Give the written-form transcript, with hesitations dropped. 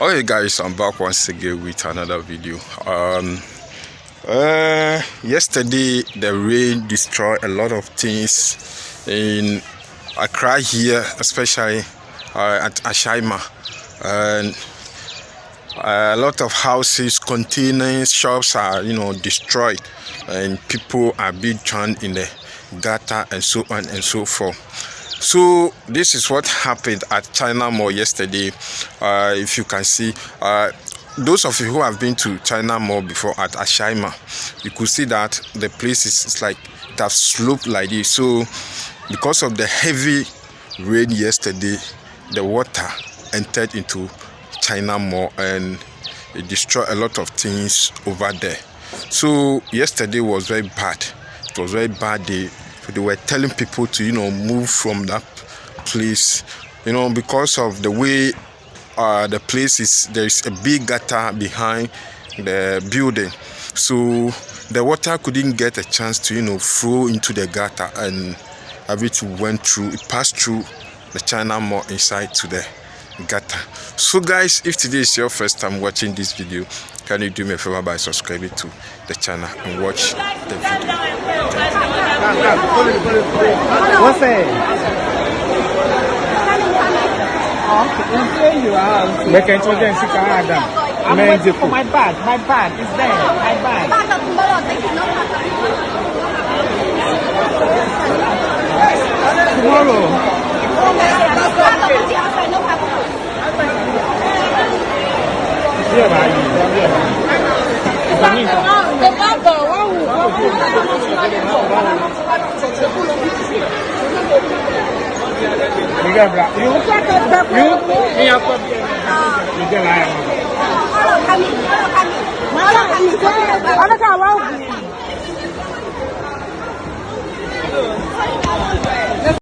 Okay guys, I'm back once again with another video. Yesterday the rain destroyed a lot of things in Accra here, especially at S.K.M, and a lot of houses, containers, shops are destroyed, and people are being drowned in the gutter and so on and so forth. So this is what happened at China Mall yesterday. If you can see, those of you who have been to China Mall before at S.K.M, you could see that the place is like it has sloped like this. So because of the heavy rain yesterday, the water entered into China Mall and it destroyed a lot of things over there. So yesterday was very bad. It was very bad day. They were telling people to move from that place, because of the way the place is. There is a big gutter behind the building, so the water couldn't get a chance to flow into the gutter, and everything went through. It passed through the China Mall inside to the gutter. So guys, if today is your first time watching this video, can you do me a favor by subscribing to the channel and watch the video? What's that? Okay, you are. We can show them I'm waiting for my bag. My bag is there. My bag. Tomorrow. You